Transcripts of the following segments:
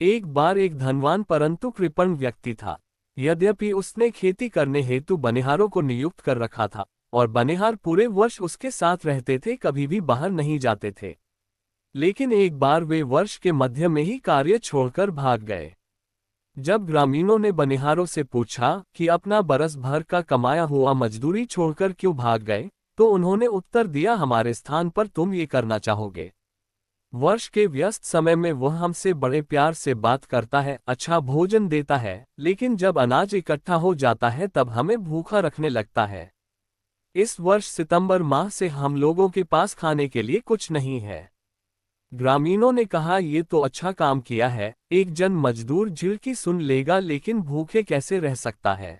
एक बार एक धनवान परंतु कृपण व्यक्ति था। यद्यपि उसने खेती करने हेतु बनिहारों को नियुक्त कर रखा था और बनिहार पूरे वर्ष उसके साथ रहते थे, कभी भी बाहर नहीं जाते थे। लेकिन एक बार वे वर्ष के मध्य में ही कार्य छोड़कर भाग गए। जब ग्रामीणों ने बनिहारों से पूछा कि अपना बरस भर का कमाया हुआ मजदूरी छोड़कर क्यों भाग गए, तो उन्होंने उत्तर दिया, हमारे स्थान पर तुम ये करना चाहोगे। वर्ष के व्यस्त समय में वह हमसे बड़े प्यार से बात करता है, अच्छा भोजन देता है, लेकिन जब अनाज इकट्ठा हो जाता है तब हमें भूखा रखने लगता है। इस वर्ष सितंबर माह से हम लोगों के पास खाने के लिए कुछ नहीं है। ग्रामीणों ने कहा, ये तो अच्छा काम किया है, एक जन मजदूर झिड़की सुन लेगा लेकिन भूखे कैसे रह सकता है।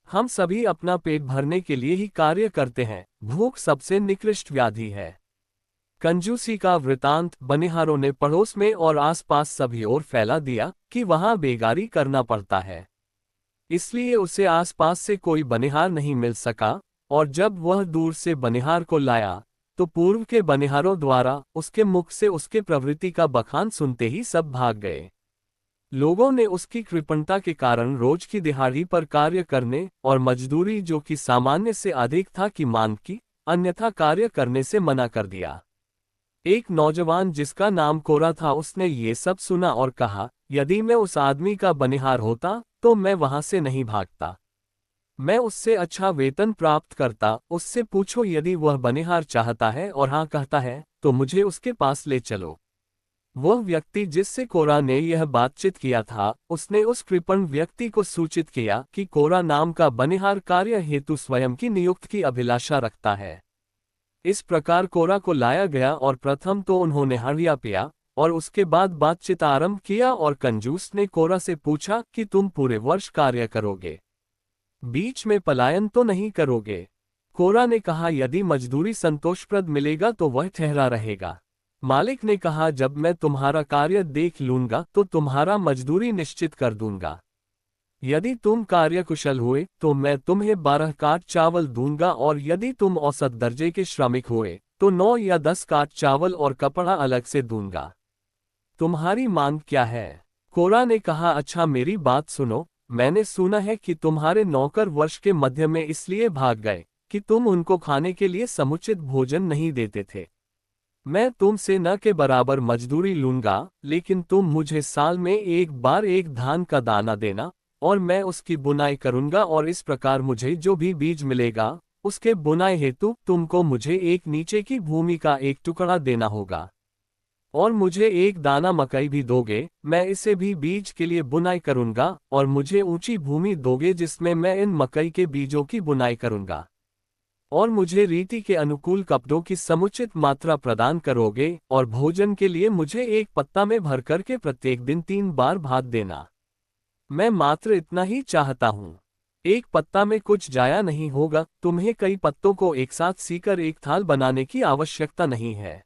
हम सभी अपना पेट भरने के लिए ही कार्य करते हैं, भूख सबसे निकृष्ट व्याधि है। कंजूसी का वृतांत बनिहारों ने पड़ोस में और आसपास सभी ओर फैला दिया कि वहां बेगारी करना पड़ता है, इसलिए उसे आसपास से कोई बनिहार नहीं मिल सका। और जब वह दूर से बनिहार को लाया तो पूर्व के बनिहारों द्वारा उसके मुख से उसके प्रवृत्ति का बखान सुनते ही सब भाग गए। लोगों ने उसकी कृपणता के कारण रोज की दिहाड़ी पर कार्य करने और मजदूरी जो कि सामान्य से अधिक था की मांग की, अन्यथा कार्य करने से मना कर दिया। एक नौजवान जिसका नाम कोरा था, उसने ये सब सुना और कहा, यदि मैं उस आदमी का बनिहार होता तो मैं वहां से नहीं भागता। मैं उससे अच्छा वेतन प्राप्त करता। उससे पूछो, यदि वह बनिहार चाहता है और हाँ कहता है तो मुझे उसके पास ले चलो। वह व्यक्ति जिससे कोरा ने यह बातचीत किया था, उसने उस कृपण व्यक्ति को सूचित किया कि कोरा नाम का बनिहार कार्य हेतु स्वयं की नियुक्ति की अभिलाषा रखता है। इस प्रकार कोरा को लाया गया और प्रथम तो उन्होंने हड़िया पिया और उसके बाद बातचीत आरंभ किया और कंजूस ने कोरा से पूछा कि तुम पूरे वर्ष कार्य करोगे, बीच में पलायन तो नहीं करोगे। कोरा ने कहा, यदि मजदूरी संतोषप्रद मिलेगा तो वह ठहरा रहेगा। मालिक ने कहा, जब मैं तुम्हारा कार्य देख लूंगा तो तुम्हारा मजदूरी निश्चित कर दूंगा। यदि तुम कार्य कुशल हुए तो मैं तुम्हें 12 काट चावल दूंगा और यदि तुम औसत दर्जे के श्रमिक हुए तो 9 या 10 काट चावल और कपड़ा अलग से दूंगा। तुम्हारी मांग क्या है? कोरा ने कहा, अच्छा मेरी बात सुनो, मैंने सुना है कि तुम्हारे नौकर वर्ष के मध्य में इसलिए भाग गए कि तुम उनको खाने के लिए समुचित भोजन नहीं देते थे। मैं तुमसे न के बराबर मजदूरी लूंगा, लेकिन तुम मुझे साल में एक बार एक धान का दाना देना और मैं उसकी बुनाई करूंगा, और इस प्रकार मुझे जो भी बीज मिलेगा उसके बुनाई हेतु तुमको मुझे एक नीचे की भूमि का एक टुकड़ा देना होगा और मुझे एक दाना मकई भी दोगे, मैं इसे भी बीज के लिए बुनाई करूंगा, और मुझे ऊंची भूमि दोगे जिसमें मैं इन मकई के बीजों की बुनाई करूंगा, और मुझे रीति के अनुकूल कपड़ों की समुचित मात्रा प्रदान करोगे, और भोजन के लिए मुझे एक पत्ता में भर करके प्रत्येक दिन 3 बार भात देना। मैं मात्र इतना ही चाहता हूँ। एक पत्ता में कुछ जाया नहीं होगा, तुम्हें कई पत्तों को एक साथ सीकर एक थाल बनाने की आवश्यकता नहीं है।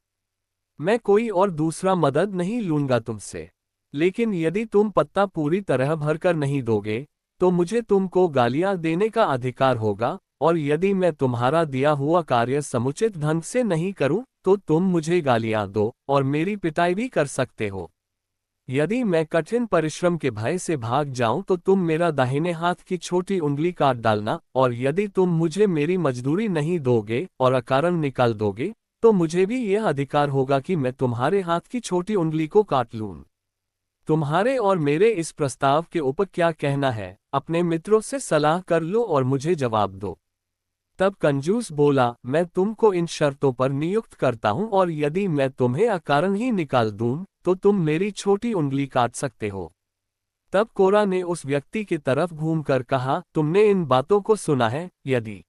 मैं कोई और दूसरा मदद नहीं लूंगा तुमसे, लेकिन यदि तुम पत्ता पूरी तरह भरकर नहीं दोगे तो मुझे तुमको गालियां देने का अधिकार होगा, और यदि मैं तुम्हारा दिया हुआ कार्य समुचित ढंग से नहीं करूं तो तुम मुझे गालियां दो और मेरी पिटाई भी कर सकते हो। यदि मैं कठिन परिश्रम के भय से भाग जाऊं तो तुम मेरा दाहिने हाथ की छोटी उंगली काट डालना, और यदि तुम मुझे मेरी मजदूरी नहीं दोगे और अकारण निकाल दोगे तो मुझे भी यह अधिकार होगा कि मैं तुम्हारे हाथ की छोटी उंगली को काट लूं। तुम्हारे और मेरे इस प्रस्ताव के ऊपर क्या कहना है? अपने मित्रों से सलाह कर लो और मुझे जवाब दो। तब कंजूस बोला, मैं तुमको इन शर्तों पर नियुक्त करता हूं, और यदि मैं तुम्हें अकारण ही निकाल दूं तो तुम मेरी छोटी उंगली काट सकते हो। तब कोरा ने उस व्यक्ति की तरफ घूमकर कहा, तुमने इन बातों को सुना है, यदि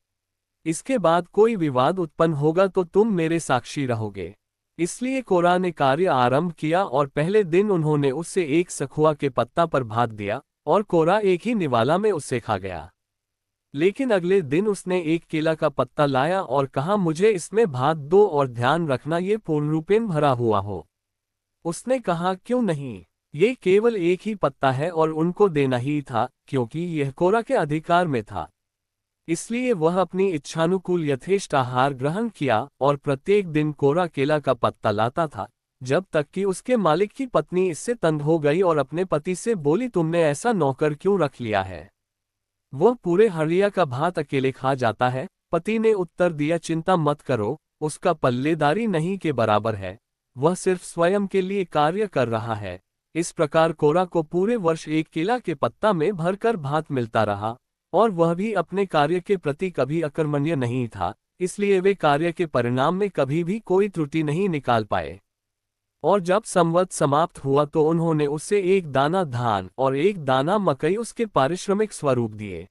इसके बाद कोई विवाद उत्पन्न होगा तो तुम मेरे साक्षी रहोगे। इसलिए कोरा ने कार्य आरंभ किया और पहले दिन उन्होंने उससे एक सखुआ के पत्ता पर भात दिया और कोरा एक ही निवाला में उससे खा गया। लेकिन अगले दिन उसने एक केला का पत्ता लाया और कहा, मुझे इसमें भात दो और ध्यान रखना ये पूर्ण रूपेण भरा हुआ हो। उसने कहा, क्यों नहीं, ये केवल एक ही पत्ता है और उनको देना ही था, क्योंकि यह कोरा के अधिकार में था। इसलिए वह अपनी इच्छानुकूल यथेष्ट आहार ग्रहण किया और प्रत्येक दिन कोरा केला का पत्ता लाता था जब तक कि उसके मालिक की पत्नी इससे तंग हो गई और अपने पति से बोली, तुमने ऐसा नौकर क्यों रख लिया है? वह पूरे हरिया का भात अकेले खा जाता है। पति ने उत्तर दिया, चिंता मत करो, उसका पल्लेदारी नहीं के बराबर है, वह सिर्फ स्वयं के लिए कार्य कर रहा है। इस प्रकार कोरा को पूरे वर्ष एक केला के पत्ता में भरकर भात मिलता रहा, और वह भी अपने कार्य के प्रति कभी अकर्मण्य नहीं था, इसलिए वे कार्य के परिणाम में कभी भी कोई त्रुटि नहीं निकाल पाए। और जब संवत समाप्त हुआ तो उन्होंने उसे एक दाना धान और एक दाना मकई उसके पारिश्रमिक स्वरूप दिए।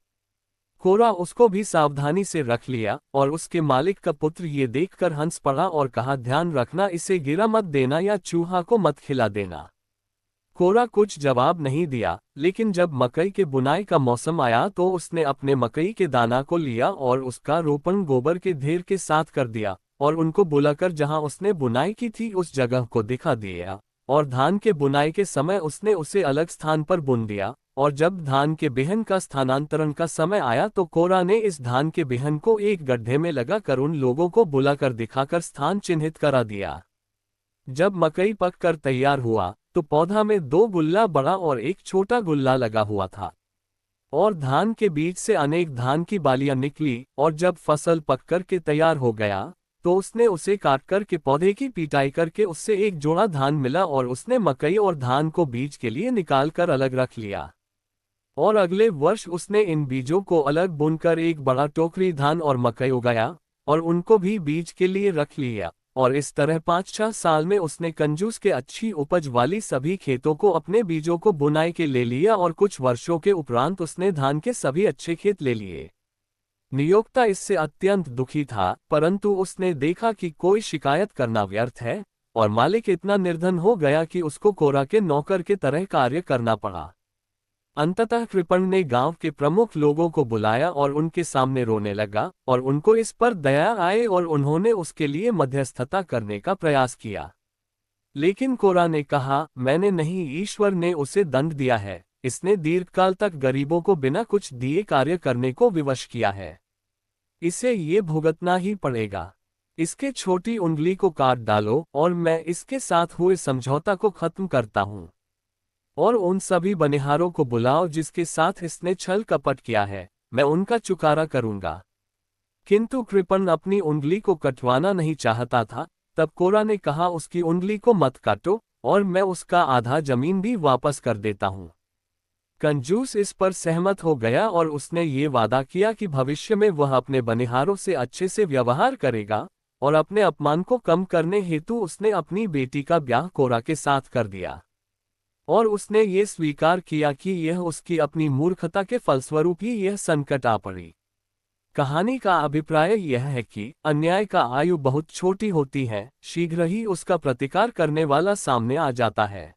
कोरा उसको भी सावधानी से रख लिया, और उसके मालिक का पुत्र ये देखकर हंस पड़ा और कहा, ध्यान रखना, इसे गिरा मत देना या चूहा को मत खिला देना। कोरा कुछ जवाब नहीं दिया, लेकिन जब मकई के बुनाई का मौसम आया तो उसने अपने मकई के दाना को लिया और उसका रोपण गोबर के ढेर के साथ कर दिया, और उनको बुलाकर जहां उसने बुनाई की थी उस जगह को दिखा दिया, और धान के बुनाई के समय उसने उसे अलग स्थान पर बुन दिया। और जब धान के बिहन का स्थानांतरण का समय आया तो कोरा ने इस धान के बिहन को एक गड्ढे में लगाकर उन लोगों को बुलाकर दिखाकर स्थान चिन्हित करा दिया। जब मकई पककर तैयार हुआ तो पौधा में 2 गुल्ला बड़ा और एक छोटा गुल्ला लगा हुआ था, और धान के बीच से अनेक धान की बालियां निकली। और जब फसल पककर के तैयार हो गया तो उसने उसे काटकर के पौधे की पिटाई करके उससे एक जोड़ा धान मिला, और उसने मकई और धान को बीज के लिए निकाल कर अलग रख लिया। और अगले वर्ष उसने इन बीजों को अलग बुनकर एक बड़ा टोकरी धान और मकई उगाया, और उनको भी बीज के लिए रख लिया। और इस तरह 5-6 साल में उसने कंजूस के अच्छी उपज वाली सभी खेतों को अपने बीजों को बुनाई के ले लिया, और कुछ वर्षों के उपरांत उसने धान के सभी अच्छे खेत ले लिए। नियोक्ता इससे अत्यंत दुखी था, परंतु उसने देखा कि कोई शिकायत करना व्यर्थ है, और मालिक इतना निर्धन हो गया कि उसको कोरा के नौकर के तरह कार्य करना पड़ा। अंततः कृपण ने गांव के प्रमुख लोगों को बुलाया और उनके सामने रोने लगा, और उनको इस पर दया आए और उन्होंने उसके लिए मध्यस्थता करने का प्रयास किया। लेकिन कोरा ने कहा, मैंने नहीं, ईश्वर ने उसे दंड दिया है, इसने दीर्घकाल तक गरीबों को बिना कुछ दिए कार्य करने को विवश किया है, इसे ये भुगतना ही पड़ेगा। इसके छोटी उंगली को काट डालो और मैं इसके साथ हुए समझौता को खत्म करता हूँ। और उन सभी बनिहारों को बुलाओ जिसके साथ इसने छल कपट किया है, मैं उनका चुकारा करूंगा। किंतु कृपण अपनी उंगली को कटवाना नहीं चाहता था। तब कोरा ने कहा, उसकी उंगली को मत काटो, और मैं उसका आधा जमीन भी वापस कर देता हूँ। कंजूस इस पर सहमत हो गया, और उसने ये वादा किया कि भविष्य में वह अपने बनिहारों से अच्छे से व्यवहार करेगा, और अपने अपमान को कम करने हेतु उसने अपनी बेटी का ब्याह कोरा के साथ कर दिया। और उसने ये स्वीकार किया कि यह उसकी अपनी मूर्खता के फलस्वरूप ही यह संकट आ पड़ी। कहानी का अभिप्राय यह है कि अन्याय का आयु बहुत छोटी होती है, शीघ्र ही उसका प्रतिकार करने वाला सामने आ जाता है।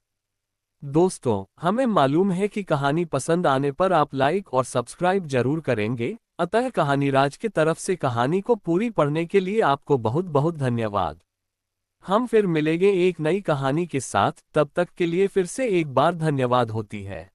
दोस्तों, हमें मालूम है कि कहानी पसंद आने पर आप लाइक और सब्सक्राइब जरूर करेंगे, अतः कहानी राज की तरफ से कहानी को पूरी पढ़ने के लिए आपको बहुत बहुत धन्यवाद। हम फिर मिलेंगे एक नई कहानी के साथ, तब तक के लिए फिर से एक बार धन्यवाद होती है।